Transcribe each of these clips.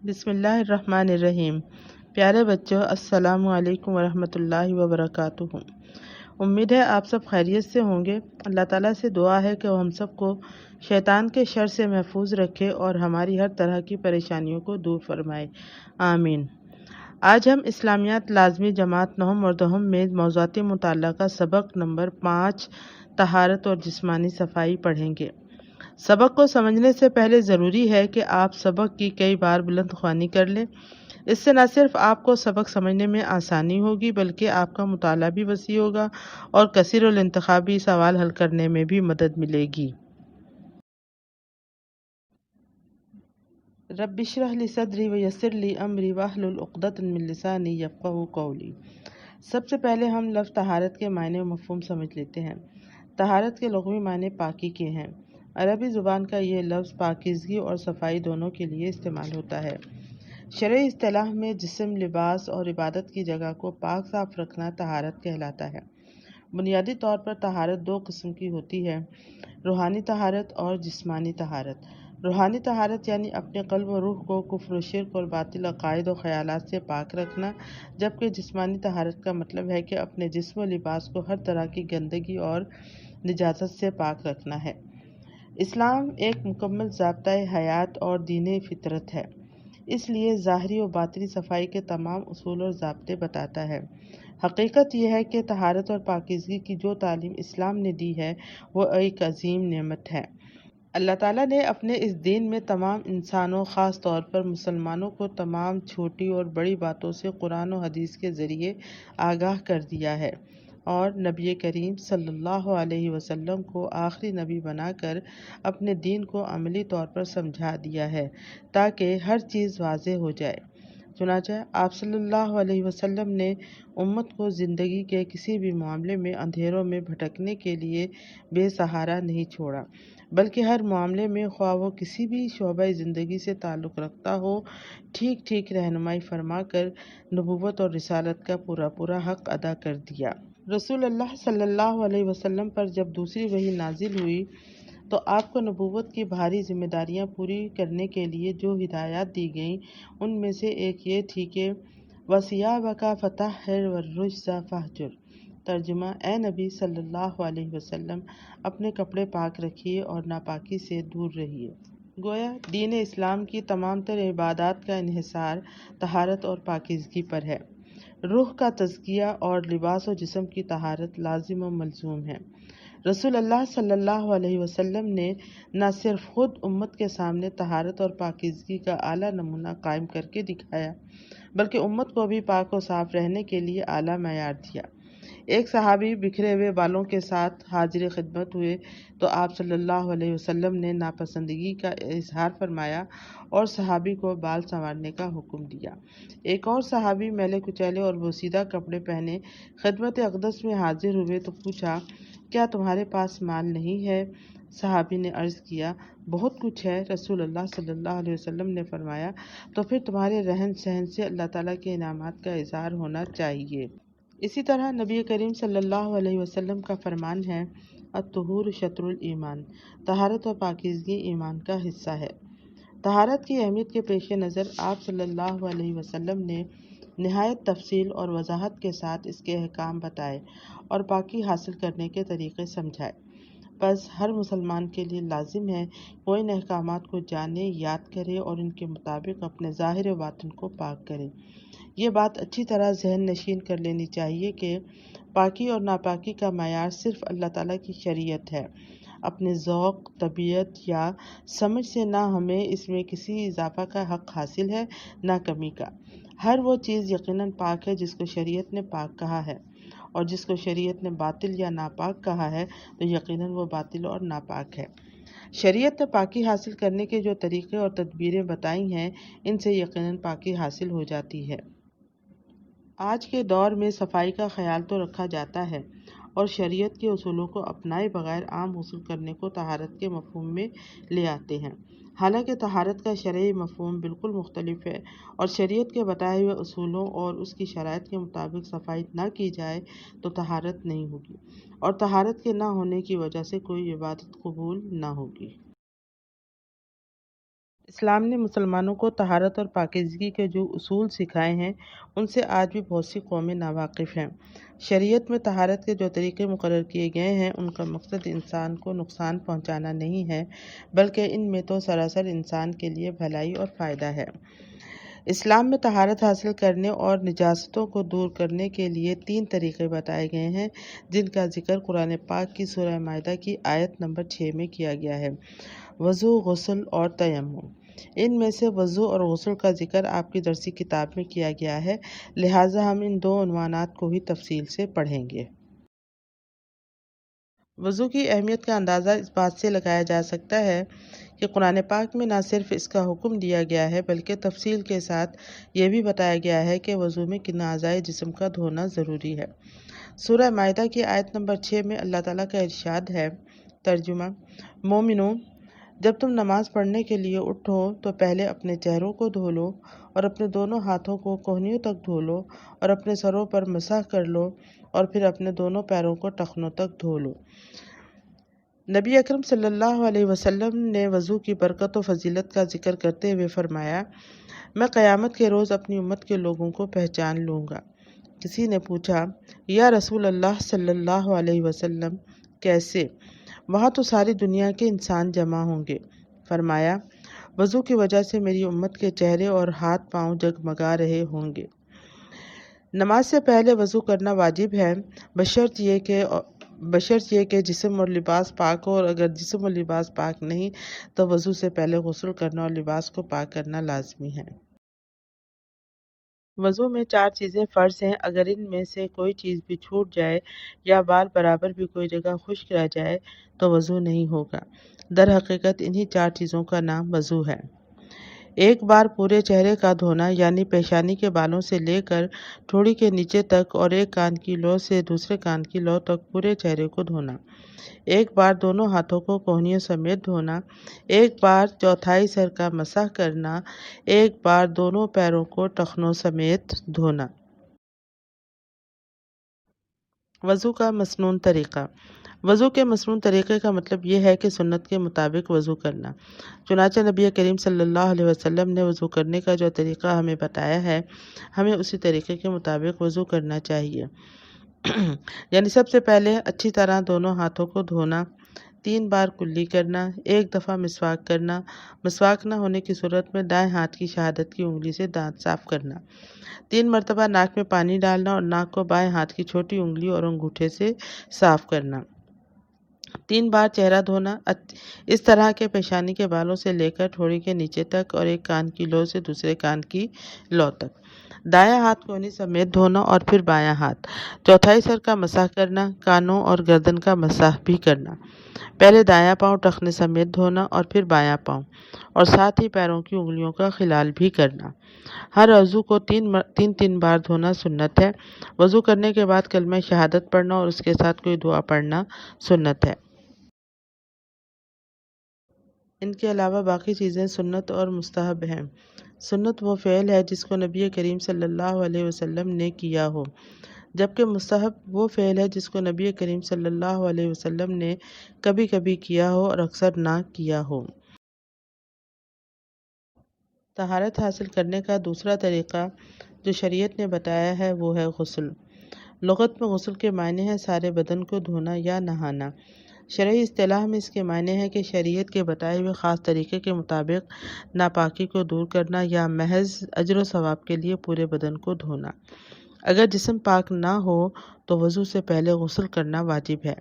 بسم اللہ الرحمن الرحیم۔ پیارے بچوں، السلام علیکم ورحمۃ اللہ وبرکاتہ۔ امید ہے آپ سب خیریت سے ہوں گے۔ اللہ تعالیٰ سے دعا ہے کہ وہ ہم سب کو شیطان کے شر سے محفوظ رکھے اور ہماری ہر طرح کی پریشانیوں کو دور فرمائے، آمین۔ آج ہم اسلامیات لازمی جماعت نہم اور دہم میں موضوعات مطالعہ کا سبق نمبر 5 طہارت اور جسمانی صفائی پڑھیں گے۔ سبق کو سمجھنے سے پہلے ضروری ہے کہ آپ سبق کی کئی بار بلند خوانی کر لیں۔ اس سے نہ صرف آپ کو سبق سمجھنے میں آسانی ہوگی بلکہ آپ کا مطالعہ بھی وسیع ہوگا اور کثیر الانتخابی سوال حل کرنے میں بھی مدد ملے گی۔ رب اشرح لی صدری ویسر لی امری واحلل عقدۃ من لسانی یفقہوا قولی۔ سب سے پہلے ہم لفظ طہارت کے معنی و مفہوم سمجھ لیتے ہیں۔ طہارت کے لغوی معنی پاکی کے ہیں۔ عربی زبان کا یہ لفظ پاکیزگی اور صفائی دونوں کے لیے استعمال ہوتا ہے۔ شرعی اصطلاح میں جسم، لباس اور عبادت کی جگہ کو پاک صاف رکھنا طہارت کہلاتا ہے۔ بنیادی طور پر طہارت دو قسم کی ہوتی ہے، روحانی طہارت اور جسمانی طہارت۔ روحانی طہارت یعنی اپنے قلب و روح کو کفر و شرک اور باطل عقائد و خیالات سے پاک رکھنا، جبکہ جسمانی طہارت کا مطلب ہے کہ اپنے جسم و لباس کو ہر طرح کی گندگی اور نجاست سے پاک رکھنا ہے۔ اسلام ایک مکمل ضابطۂ حیات اور دین فطرت ہے، اس لیے ظاہری و باطنی صفائی کے تمام اصول اور ضابطے بتاتا ہے۔ حقیقت یہ ہے کہ طہارت اور پاکیزگی کی جو تعلیم اسلام نے دی ہے وہ ایک عظیم نعمت ہے۔ اللہ تعالیٰ نے اپنے اس دین میں تمام انسانوں، خاص طور پر مسلمانوں کو تمام چھوٹی اور بڑی باتوں سے قرآن و حدیث کے ذریعے آگاہ کر دیا ہے اور نبی کریم صلی اللہ علیہ وسلم کو آخری نبی بنا کر اپنے دین کو عملی طور پر سمجھا دیا ہے تاکہ ہر چیز واضح ہو جائے۔ چنانچہ آپ صلی اللہ علیہ وسلم نے امت کو زندگی کے کسی بھی معاملے میں اندھیروں میں بھٹکنے کے لیے بے سہارا نہیں چھوڑا، بلکہ ہر معاملے میں خواہ وہ کسی بھی شعبہ زندگی سے تعلق رکھتا ہو، ٹھیک رہنمائی فرما کر نبوت اور رسالت کا پورا حق ادا کر دیا۔ رسول اللہ صلی اللہ علیہ وسلم پر جب دوسری وحی نازل ہوئی تو آپ کو نبوت کی بھاری ذمہ داریاں پوری کرنے کے لیے جو ہدایات دی گئیں ان میں سے ایک یہ تھی کہ وَثِيَابَكَ فَطَهِّرْ وَالرُّجْزَ فَاهْجُرْ۔ ترجمہ: اے نبی صلی اللہ علیہ وسلم، اپنے کپڑے پاک رکھیے اور ناپاکی سے دور رہیے۔ گویا دین اسلام کی تمام تر عبادات کا انحصار طہارت اور پاکیزگی پر ہے۔ روح کا تزکیہ اور لباس و جسم کی طہارت لازم و ملزوم ہے۔ رسول اللہ صلی اللہ علیہ وسلم نے نہ صرف خود امت کے سامنے طہارت اور پاکیزگی کا اعلیٰ نمونہ قائم کر کے دکھایا بلکہ امت کو بھی پاک و صاف رہنے کے لیے اعلیٰ معیار دیا۔ ایک صحابی بکھرے ہوئے بالوں کے ساتھ حاضر خدمت ہوئے تو آپ صلی اللہ علیہ وسلم نے ناپسندگی کا اظہار فرمایا اور صحابی کو بال سنوارنے کا حکم دیا۔ ایک اور صحابی میلے کچیلے اور بوسیدہ کپڑے پہنے خدمت اقدس میں حاضر ہوئے تو پوچھا، کیا تمہارے پاس مال نہیں ہے؟ صحابی نے عرض کیا، بہت کچھ ہے۔ رسول اللہ صلی اللہ علیہ وسلم نے فرمایا، تو پھر تمہارے رہن سہن سے اللہ تعالیٰ کے انعامات کا اظہار ہونا چاہیے۔ اسی طرح نبی کریم صلی اللہ علیہ وسلم کا فرمان ہے، الطہور شطر الایمان، طہارت و پاکیزگی ایمان کا حصہ ہے۔ طہارت کی اہمیت کے پیش نظر آپ صلی اللہ علیہ وسلم نے نہایت تفصیل اور وضاحت کے ساتھ اس کے احکام بتائے اور پاکی حاصل کرنے کے طریقے سمجھائے۔ بس ہر مسلمان کے لیے لازم ہے وہ ان احکامات کو جانے، یاد کرے اور ان کے مطابق اپنے ظاہر و باطن کو پاک کرے۔ یہ بات اچھی طرح ذہن نشین کر لینی چاہیے کہ پاکی اور ناپاکی کا معیار صرف اللہ تعالیٰ کی شریعت ہے۔ اپنے ذوق، طبیعت یا سمجھ سے نہ ہمیں اس میں کسی اضافہ کا حق حاصل ہے نہ کمی کا۔ ہر وہ چیز یقیناً پاک ہے جس کو شریعت نے پاک کہا ہے، اور جس کو شریعت نے باطل یا ناپاک کہا ہے تو یقیناً وہ باطل اور ناپاک ہے۔ شریعت نے پاکی حاصل کرنے کے جو طریقے اور تدبیریں بتائی ہیں ان سے یقیناً پاکی حاصل ہو جاتی ہے۔ آج کے دور میں صفائی کا خیال تو رکھا جاتا ہے اور شریعت کے اصولوں کو اپنائے بغیر عام غسل کرنے کو طہارت کے مفہوم میں لے آتے ہیں، حالانکہ طہارت کا شرعی مفہوم بالکل مختلف ہے اور شریعت کے بتائے ہوئے اصولوں اور اس کی شرائط کے مطابق صفائی نہ کی جائے تو طہارت نہیں ہوگی اور طہارت کے نہ ہونے کی وجہ سے کوئی عبادت قبول نہ ہوگی۔ اسلام نے مسلمانوں کو طہارت اور پاکیزگی کے جو اصول سکھائے ہیں ان سے آج بھی بہت سی قومیں ناواقف ہیں۔ شریعت میں طہارت کے جو طریقے مقرر کیے گئے ہیں ان کا مقصد انسان کو نقصان پہنچانا نہیں ہے، بلکہ ان میں تو سراسر انسان کے لیے بھلائی اور فائدہ ہے۔ اسلام میں طہارت حاصل کرنے اور نجاستوں کو دور کرنے کے لیے 3 طریقے بتائے گئے ہیں، جن کا ذکر قرآن پاک کی سورہ مائدہ کی آیت نمبر 6 میں کیا گیا ہے: وضو، غسل اور تیمم۔ ان میں سے وضو اور غسل کا ذکر آپ کی درسی کتاب میں کیا گیا ہے، لہٰذا ہم ان 2 عنوانات کو ہی تفصیل سے پڑھیں گے۔ وضو کی اہمیت کا اندازہ اس بات سے لگایا جا سکتا ہے کہ قرآن پاک میں نہ صرف اس کا حکم دیا گیا ہے بلکہ تفصیل کے ساتھ یہ بھی بتایا گیا ہے کہ وضو میں کن اعضائے جسم کا دھونا ضروری ہے۔ سورہ مائدہ کی آیت نمبر 6 میں اللہ تعالیٰ کا ارشاد ہے: ترجمہ: مومنوں، جب تم نماز پڑھنے کے لیے اٹھو تو پہلے اپنے چہروں کو دھو لو اور اپنے دونوں ہاتھوں کو کہنیوں تک دھو لو اور اپنے سروں پر مسح کر لو اور پھر اپنے دونوں پیروں کو ٹخنوں تک دھو لو۔ نبی اکرم صلی اللہ علیہ وسلم نے وضو کی برکت و فضیلت کا ذکر کرتے ہوئے فرمایا: میں قیامت کے روز اپنی امت کے لوگوں کو پہچان لوں گا۔ کسی نے پوچھا: یا رسول اللہ صلی اللہ علیہ وسلم، کیسے؟ وہاں تو ساری دنیا کے انسان جمع ہوں گے۔ فرمایا: وضو کی وجہ سے میری امت کے چہرے اور ہاتھ پاؤں جگمگا رہے ہوں گے۔ نماز سے پہلے وضو کرنا واجب ہے، بشرط یہ کہ جسم اور لباس پاک ہو، اور اگر جسم اور لباس پاک نہیں تو وضو سے پہلے غسل کرنا اور لباس کو پاک کرنا لازمی ہے۔ وضو میں 4 چیزیں فرض ہیں، اگر ان میں سے کوئی چیز بھی چھوٹ جائے یا بال برابر بھی کوئی جگہ خشک رہ جائے تو وضو نہیں ہوگا۔ در حقیقت انہی 4 چیزوں کا نام وضو ہے۔ ایک بار پورے چہرے کا دھونا، یعنی پیشانی کے بالوں سے لے کر ٹھوڑی کے نیچے تک اور ایک کان کی لو سے دوسرے کان کی لو تک پورے چہرے کو دھونا۔ ایک بار دونوں ہاتھوں کو کہنیوں سمیت دھونا۔ ایک بار چوتھائی سر کا مسح کرنا۔ ایک بار دونوں پیروں کو ٹخنوں سمیت دھونا۔ وضو کا مسنون طریقہ۔ وضو کے مسنون طریقے کا مطلب یہ ہے کہ سنت کے مطابق وضو کرنا۔ چنانچہ نبی کریم صلی اللہ علیہ وسلم نے وضو کرنے کا جو طریقہ ہمیں بتایا ہے، ہمیں اسی طریقے کے مطابق وضو کرنا چاہیے۔ یعنی سب سے پہلے اچھی طرح دونوں ہاتھوں کو دھونا، 3 بار کلی کرنا، 1 دفعہ مسواک کرنا، مسواک نہ ہونے کی صورت میں دائیں ہاتھ کی شہادت کی انگلی سے دانت صاف کرنا، 3 مرتبہ ناک میں پانی ڈالنا اور ناک کو بائیں ہاتھ کی چھوٹی انگلی اور انگوٹھے سے صاف کرنا، 3 بار چہرہ دھونا، اس طرح کے پیشانی کے بالوں سے لے کر ٹھوڑی کے نیچے تک اور ایک کان کی لو سے دوسرے کان کی لو تک، دایاں ہاتھ کہنی سمیت دھونا اور پھر بایاں ہاتھ، چوتھائی سر کا مسح کرنا، کانوں اور گردن کا مسح بھی کرنا، پہلے دایاں پاؤں ٹخنے سمیت دھونا اور پھر بایاں پاؤں، اور ساتھ ہی پیروں کی انگلیوں کا خلال بھی کرنا۔ ہر عضو کو 3 بار دھونا سنت ہے۔ وضو کرنے کے بعد کلمہ شہادت پڑھنا اور اس کے ساتھ کوئی دعا پڑھنا سنت ہے۔ ان کے علاوہ باقی چیزیں سنت اور مستحب ہیں۔ سنت وہ فعل ہے جس کو نبی کریم صلی اللہ علیہ وسلم نے کیا ہو، جبکہ مستحب وہ فعل ہے جس کو نبی کریم صلی اللہ علیہ وسلم نے کبھی کبھی کیا ہو اور اکثر نہ کیا ہو۔ طہارت حاصل کرنے کا دوسرا طریقہ جو شریعت نے بتایا ہے وہ ہے غسل۔ لغت میں غسل کے معنی ہے سارے بدن کو دھونا یا نہانا۔ شرعی اصطلاح میں اس کے معنی ہے کہ شریعت کے بتائے ہوئے خاص طریقے کے مطابق ناپاکی کو دور کرنا یا محض اجر و ثواب کے لیے پورے بدن کو دھونا۔ اگر جسم پاک نہ ہو تو وضو سے پہلے غسل کرنا واجب ہے۔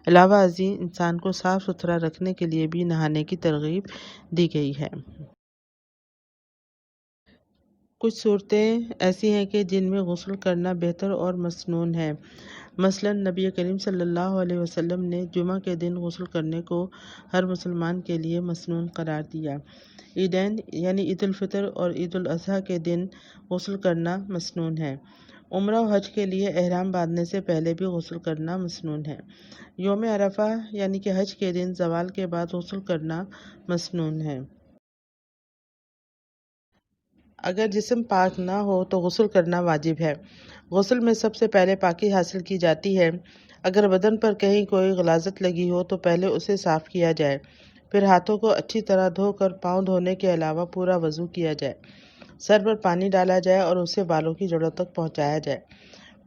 علاوہ ازیں انسان کو صاف ستھرا رکھنے کے لیے بھی نہانے کی ترغیب دی گئی ہے۔ کچھ صورتیں ایسی ہیں کہ جن میں غسل کرنا بہتر اور مسنون ہے۔ مثلاً نبی کریم صلی اللہ علیہ وسلم نے جمعہ کے دن غسل کرنے کو ہر مسلمان کے لیے مسنون قرار دیا۔ عیدین یعنی عید الفطر اور عید الاضحیٰ کے دن غسل کرنا مسنون ہے۔ عمرہ و حج کے لیے احرام باندھنے سے پہلے بھی غسل کرنا مسنون ہے۔ یوم عرفہ یعنی کہ حج کے دن زوال کے بعد غسل کرنا مسنون ہے۔ اگر جسم پاک نہ ہو تو غسل کرنا واجب ہے۔ غسل میں سب سے پہلے پاکی حاصل کی جاتی ہے۔ اگر بدن پر کہیں کوئی غلاظت لگی ہو تو پہلے اسے صاف کیا جائے، پھر ہاتھوں کو اچھی طرح دھو کر پاؤں دھونے کے علاوہ پورا وضو کیا جائے۔ سر پر پانی ڈالا جائے اور اسے بالوں کی جڑوں تک پہنچایا جائے۔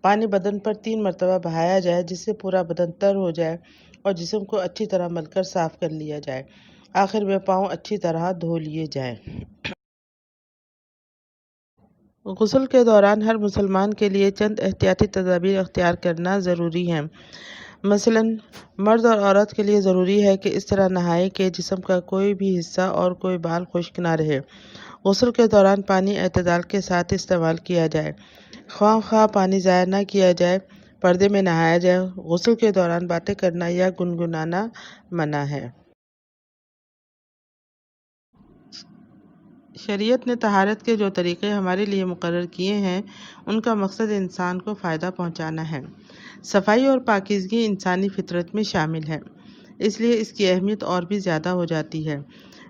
پانی بدن پر 3 مرتبہ بہایا جائے جس سے پورا بدن تر ہو جائے اور جسم کو اچھی طرح مل کر صاف کر لیا جائے۔ آخر میں پاؤں اچھی طرح دھو لیے جائیں۔ غسل کے دوران ہر مسلمان کے لیے چند احتیاطی تدابیر اختیار کرنا ضروری ہے۔ مثلاً مرد اور عورت کے لیے ضروری ہے کہ اس طرح نہائے کہ جسم کا کوئی بھی حصہ اور کوئی بال خشک نہ رہے۔ غسل کے دوران پانی اعتدال کے ساتھ استعمال کیا جائے۔ خواہ پانی ضائع نہ کیا جائے۔ پردے میں نہایا جائے۔ غسل کے دوران باتیں کرنا یا گنگنانا منع ہے۔ شریعت نے طہارت کے جو طریقے ہمارے لیے مقرر کیے ہیں ان کا مقصد انسان کو فائدہ پہنچانا ہے۔ صفائی اور پاکیزگی انسانی فطرت میں شامل ہے، اس لیے اس کی اہمیت اور بھی زیادہ ہو جاتی ہے۔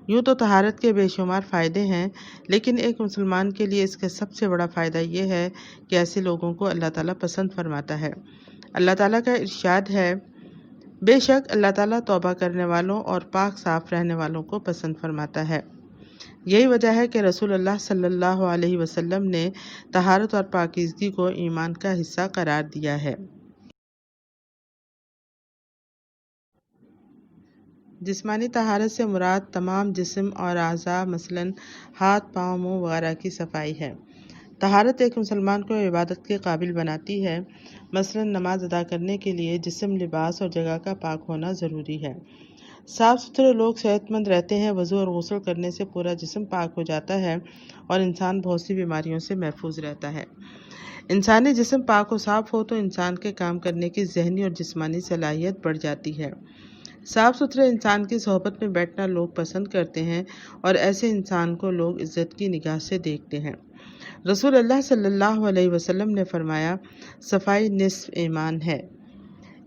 یوں تو طہارت کے بے شمار فائدے ہیں، لیکن ایک مسلمان کے لیے اس کا سب سے بڑا فائدہ یہ ہے کہ ایسے لوگوں کو اللہ تعالیٰ پسند فرماتا ہے۔ اللہ تعالیٰ کا ارشاد ہے، بے شک اللہ تعالیٰ توبہ کرنے والوں اور پاک صاف رہنے والوں کو پسند فرماتا ہے۔ یہی وجہ ہے کہ رسول اللہ صلی اللہ علیہ وسلم نے طہارت اور پاکیزگی کو ایمان کا حصہ قرار دیا ہے۔ جسمانی طہارت سے مراد تمام جسم اور اعضاء مثلاً ہاتھ، پاؤں، منہ وغیرہ کی صفائی ہے۔ طہارت ایک مسلمان کو عبادت کے قابل بناتی ہے۔ مثلاً نماز ادا کرنے کے لیے جسم، لباس اور جگہ کا پاک ہونا ضروری ہے۔ صاف ستھرے لوگ صحت مند رہتے ہیں۔ وضو اور غسل کرنے سے پورا جسم پاک ہو جاتا ہے اور انسان بہت سی بیماریوں سے محفوظ رہتا ہے۔ انسانی جسم پاک و صاف ہو تو انسان کے کام کرنے کی ذہنی اور جسمانی صلاحیت بڑھ جاتی ہے۔ صاف ستھرے انسان کی صحبت میں بیٹھنا لوگ پسند کرتے ہیں اور ایسے انسان کو لوگ عزت کی نگاہ سے دیکھتے ہیں۔ رسول اللہ صلی اللہ علیہ وسلم نے فرمایا، صفائی نصف ایمان ہے۔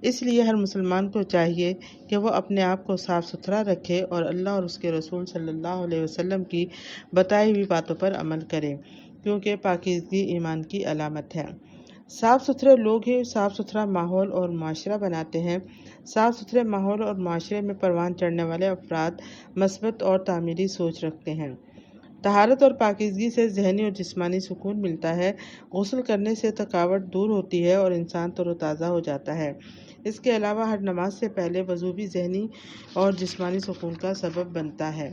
اس لیے ہر مسلمان کو چاہیے کہ وہ اپنے آپ کو صاف ستھرا رکھے اور اللہ اور اس کے رسول صلی اللہ علیہ وسلم کی بتائی ہوئی باتوں پر عمل کرے، کیونکہ پاکیزگی ایمان کی علامت ہے۔ صاف ستھرے لوگ ہی صاف ستھرا ماحول اور معاشرہ بناتے ہیں۔ صاف ستھرے ماحول اور معاشرے میں پروان چڑھنے والے افراد مثبت اور تعمیری سوچ رکھتے ہیں۔ طہارت اور پاکیزگی سے ذہنی اور جسمانی سکون ملتا ہے۔ غسل کرنے سے تھکاوٹ دور ہوتی ہے اور انسان تر و تازہ ہو جاتا ہے۔ اس کے علاوہ ہر نماز سے پہلے وضو بھی ذہنی اور جسمانی سکون کا سبب بنتا ہے۔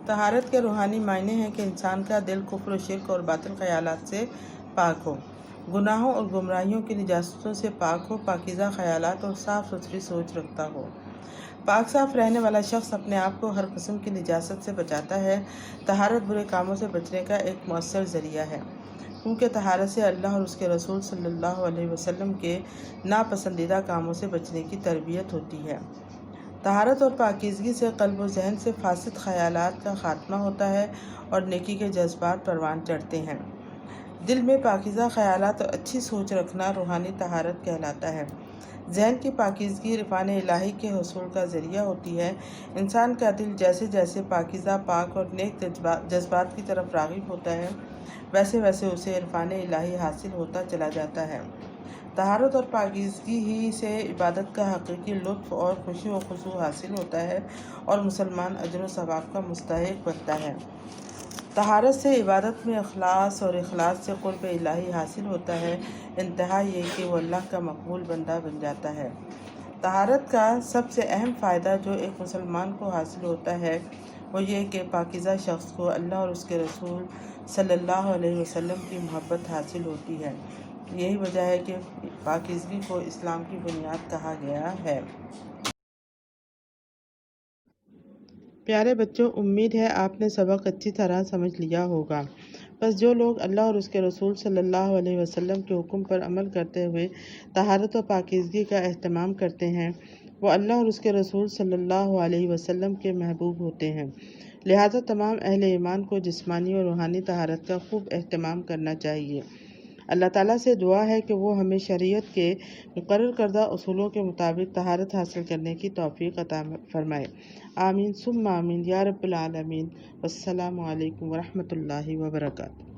طہارت کے روحانی معنی ہیں کہ انسان کا دل کفر و شرک اور باطل خیالات سے پاک ہو، گناہوں اور گمراہیوں کی نجاستوں سے پاک ہو، پاکیزہ خیالات اور صاف ستھری سوچ رکھتا ہو۔ پاک صاف رہنے والا شخص اپنے آپ کو ہر قسم کی نجاست سے بچاتا ہے۔ طہارت برے کاموں سے بچنے کا ایک مؤثر ذریعہ ہے، کیونکہ طہارت سے اللہ اور اس کے رسول صلی اللہ علیہ وسلم کے ناپسندیدہ کاموں سے بچنے کی تربیت ہوتی ہے۔ طہارت اور پاکیزگی سے قلب و ذہن سے فاسد خیالات کا خاتمہ ہوتا ہے اور نیکی کے جذبات پروان چڑھتے ہیں۔ دل میں پاکیزہ خیالات اور اچھی سوچ رکھنا روحانی طہارت کہلاتا ہے۔ ذہن کی پاکیزگی عرفان الہی کے حصول کا ذریعہ ہوتی ہے۔ انسان کا دل جیسے جیسے پاکیزہ، پاک اور نیک جذبات کی طرف راغب ہوتا ہے، ویسے ویسے اسے عرفان الہی حاصل ہوتا چلا جاتا ہے۔ طہارت اور پاکیزگی ہی سے عبادت کا حقیقی لطف اور خوشی و خضوع حاصل ہوتا ہے اور مسلمان اجر و ثواب کا مستحق بنتا ہے۔ طہارت سے عبادت میں اخلاص اور اخلاص سے قرب الہی حاصل ہوتا ہے۔ انتہا یہ کہ وہ اللہ کا مقبول بندہ بن جاتا ہے۔ طہارت کا سب سے اہم فائدہ جو ایک مسلمان کو حاصل ہوتا ہے وہ یہ کہ پاکیزہ شخص کو اللہ اور اس کے رسول صلی اللہ علیہ وسلم کی محبت حاصل ہوتی ہے۔ یہی وجہ ہے کہ پاکیزگی کو اسلام کی بنیاد کہا گیا ہے۔ پیارے بچوں، امید ہے آپ نے سبق اچھی طرح سمجھ لیا ہوگا۔ بس جو لوگ اللہ اور اس کے رسول صلی اللہ علیہ وسلم کے حکم پر عمل کرتے ہوئے طہارت و پاکیزگی کا اہتمام کرتے ہیں وہ اللہ اور اس کے رسول صلی اللہ علیہ وسلم کے محبوب ہوتے ہیں۔ لہٰذا تمام اہل ایمان کو جسمانی اور روحانی طہارت کا خوب اہتمام کرنا چاہیے۔ اللہ تعالیٰ سے دعا ہے کہ وہ ہمیں شریعت کے مقرر کردہ اصولوں کے مطابق طہارت حاصل کرنے کی توفیق عطا فرمائے۔ آمین ثم آمین یا رب العالمین۔ والسلام علیکم ورحمۃ اللہ وبرکاتہ۔